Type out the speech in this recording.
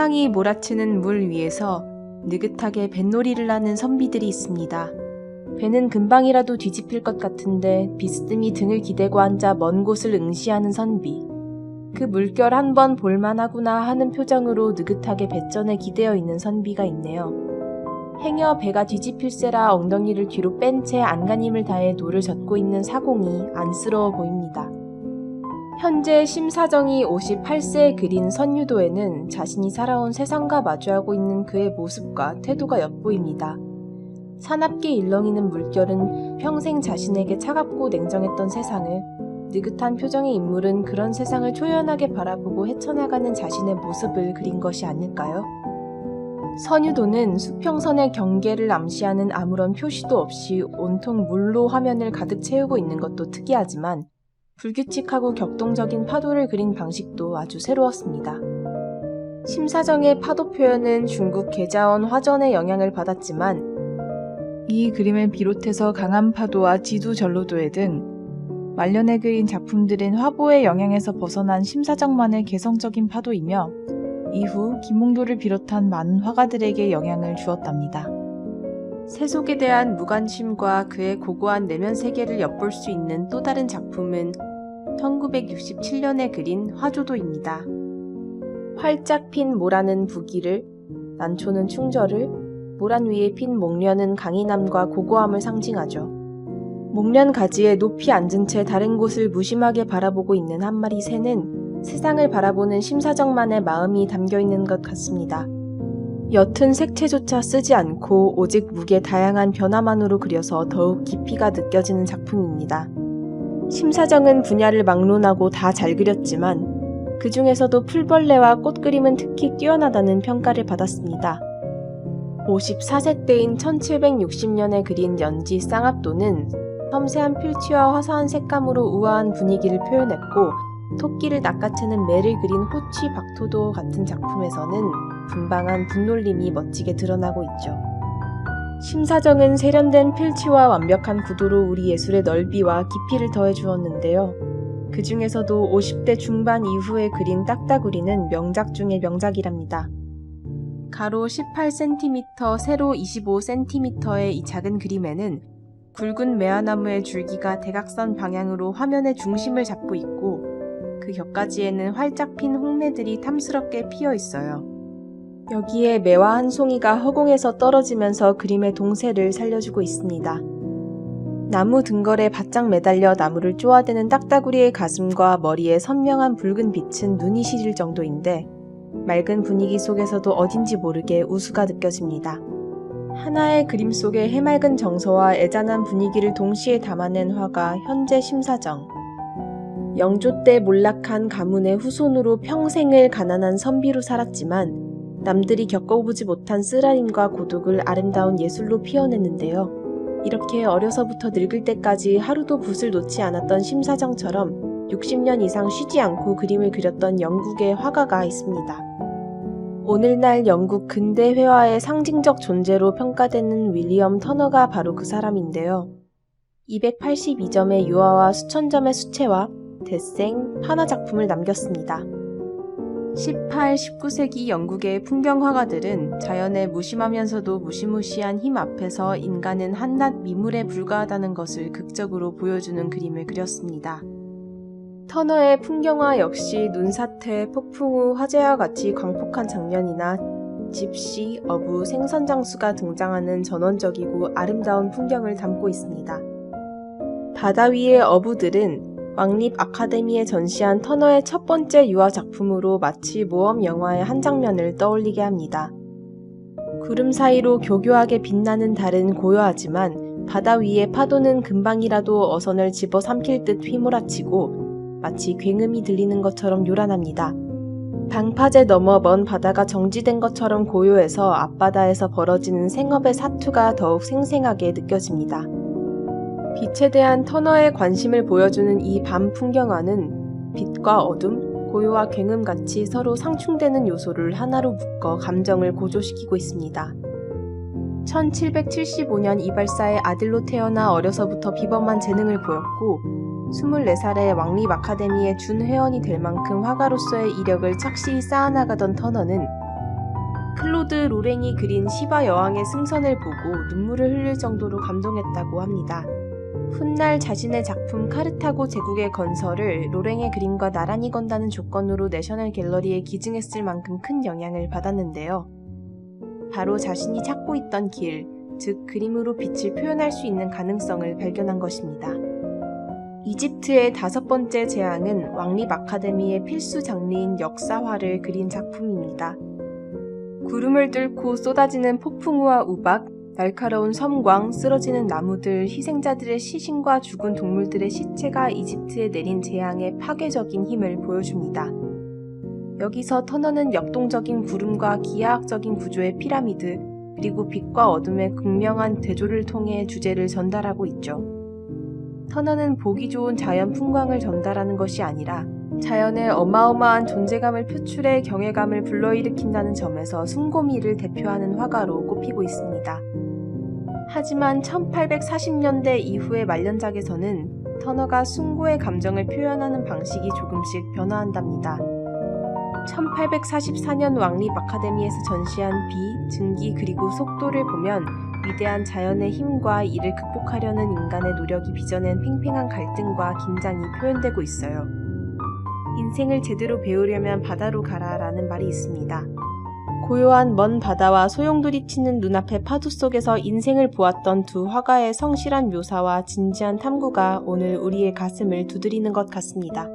풍랑이 몰아치는 물 위에서 느긋하게 뱃놀이를 하는 선비들이 있습니다. 배는 금방이라도 뒤집힐 것 같은데 비스듬히 등을 기대고 앉아 먼 곳을 응시하는 선비. 그 물결 한번 볼만하구나 하는 표정으로 느긋하게 뱃전에 기대어 있는 선비가 있네요. 행여 배가 뒤집힐세라 엉덩이를 뒤로 뺀 채 안간힘을 다해 노를 젓고 있는 사공이 안쓰러워 보입니다. 현재 심사정이 58세에 그린 선유도에는 자신이 살아온 세상과 마주하고 있는 그의 모습과 태도가 엿보입니다. 사납게 일렁이는 물결은 평생 자신에게 차갑고 냉정했던 세상을, 느긋한 표정의 인물은 그런 세상을 초연하게 바라보고 헤쳐나가는 자신의 모습을 그린 것이 아닐까요? 선유도는 수평선의 경계를 암시하는 아무런 표시도 없이 온통 물로 화면을 가득 채우고 있는 것도 특이하지만 불규칙하고 격동적인 파도를 그린 방식도 아주 새로웠습니다. 심사정의 파도 표현은 중국 계자원 화전의 영향을 받았지만 이 그림을 비롯해서 강한 파도와 지두 전로도회 등 말년에 그린 작품들은 화보의 영향에서 벗어난 심사정만의 개성적인 파도이며 이후 김홍도를 비롯한 많은 화가들에게 영향을 주었답니다. 세속에 대한 무관심과 그의 고고한 내면 세계를 엿볼 수 있는 또 다른 작품은 1967년에 그린 화조도입니다. 활짝 핀 모라는 부기를, 난초는 충절을, 모란 위에 핀 목련은 강인함과 고고함을 상징하죠. 목련 가지에 높이 앉은 채 다른 곳을 무심하게 바라보고 있는 한 마리 새는 세상을 바라보는 심사정만의 마음이 담겨있는 것 같습니다. 옅은 색채조차 쓰지 않고 오직 무게 다양한 변화만으로 그려서 더욱 깊이가 느껴지는 작품입니다. 심사정은 분야를 막론하고 다 잘 그렸지만 그 중에서도 풀벌레와 꽃그림은 특히 뛰어나다는 평가를 받았습니다. 54세 때인 1760년에 그린 연지 쌍압도는 섬세한 필치와 화사한 색감으로 우아한 분위기를 표현했고 토끼를 낚아채는 매를 그린 호치 박토도 같은 작품에서는 분방한 분놀림이 멋지게 드러나고 있죠. 심사정은 세련된 필치와 완벽한 구도로 우리 예술의 넓이와 깊이를 더해 주었는데요. 그 중에서도 50대 중반 이후에 그린 딱따구리는 명작 중의 명작이랍니다. 가로 18cm, 세로 25cm의 이 작은 그림에는 굵은 매화나무의 줄기가 대각선 방향으로 화면의 중심을 잡고 있고 그 곁가지에는 활짝 핀 홍매들이 탐스럽게 피어 있어요. 여기에 매화 한 송이가 허공에서 떨어지면서 그림의 동세를 살려주고 있습니다. 나무 등걸에 바짝 매달려 나무를 쪼아대는 딱따구리의 가슴과 머리에 선명한 붉은 빛은 눈이 시릴 정도인데 맑은 분위기 속에서도 어딘지 모르게 우수가 느껴집니다. 하나의 그림 속에 해맑은 정서와 애잔한 분위기를 동시에 담아낸 화가 현재 심사정. 영조 때 몰락한 가문의 후손으로 평생을 가난한 선비로 살았지만 남들이 겪어보지 못한 쓰라림과 고독을 아름다운 예술로 피워냈는데요. 이렇게 어려서부터 늙을 때까지 하루도 붓을 놓지 않았던 심사정처럼 60년 이상 쉬지 않고 그림을 그렸던 영국의 화가가 있습니다. 오늘날 영국 근대 회화의 상징적 존재로 평가되는 윌리엄 터너가 바로 그 사람인데요. 282점의 유화와 수천 점의 수채화, 대생, 판화 작품을 남겼습니다. 18, 19세기 영국의 풍경화가들은 자연의 무심하면서도 무시무시한 힘 앞에서 인간은 한낱 미물에 불과하다는 것을 극적으로 보여주는 그림을 그렸습니다. 터너의 풍경화 역시 눈사태, 폭풍 후 화재와 같이 광폭한 장면이나 집시, 어부, 생선장수가 등장하는 전원적이고 아름다운 풍경을 담고 있습니다. 바다 위의 어부들은 왕립 아카데미에 전시한 터너의 첫 번째 유화 작품으로 마치 모험 영화의 한 장면을 떠올리게 합니다. 구름 사이로 교교하게 빛나는 달은 고요하지만 바다 위의 파도는 금방이라도 어선을 집어삼킬 듯 휘몰아치고 마치 굉음이 들리는 것처럼 요란합니다. 방파제 너머 먼 바다가 정지된 것처럼 고요해서 앞바다에서 벌어지는 생업의 사투가 더욱 생생하게 느껴집니다. 빛에 대한 터너의 관심을 보여주는 이 밤 풍경화는 빛과 어둠, 고요와 굉음같이 서로 상충되는 요소를 하나로 묶어 감정을 고조시키고 있습니다. 1775년 이발사의 아들로 태어나 어려서부터 비범한 재능을 보였고 24살에 왕립 아카데미의 준 회원이 될 만큼 화가로서의 이력을 착실히 쌓아나가던 터너는 클로드 로랭이 그린 시바 여왕의 승선을 보고 눈물을 흘릴 정도로 감동했다고 합니다. 훗날 자신의 작품 카르타고 제국의 건설을 로랭의 그림과 나란히 건다는 조건으로 내셔널 갤러리에 기증했을 만큼 큰 영향을 받았는데요. 바로 자신이 찾고 있던 길, 즉 그림으로 빛을 표현할 수 있는 가능성을 발견한 것입니다. 이집트의 5번째 재앙은 왕립 아카데미의 필수 장르인 역사화를 그린 작품입니다. 구름을 뚫고 쏟아지는 폭풍우와 우박, 날카로운 섬광, 쓰러지는 나무들, 희생자들의 시신과 죽은 동물들의 시체가 이집트에 내린 재앙의 파괴적인 힘을 보여줍니다. 여기서 터너는 역동적인 구름과 기하학적인 구조의 피라미드, 그리고 빛과 어둠의 극명한 대조를 통해 주제를 전달하고 있죠. 터너는 보기 좋은 자연 풍광을 전달하는 것이 아니라 자연의 어마어마한 존재감을 표출해 경외감을 불러일으킨다는 점에서 숭고미를 대표하는 화가로 꼽히고 있습니다. 하지만 1840년대 이후의 말년작에서는 터너가 숭고의 감정을 표현하는 방식이 조금씩 변화한답니다. 1844년 왕립 아카데미에서 전시한 비, 증기 그리고 속도를 보면 위대한 자연의 힘과 이를 극복하려는 인간의 노력이 빚어낸 팽팽한 갈등과 긴장이 표현되고 있어요. 인생을 제대로 배우려면 바다로 가라라는 말이 있습니다. 고요한 먼 바다와 소용돌이 튀는 눈앞의 파도 속에서 인생을 보았던 두 화가의 성실한 묘사와 진지한 탐구가 오늘 우리의 가슴을 두드리는 것 같습니다.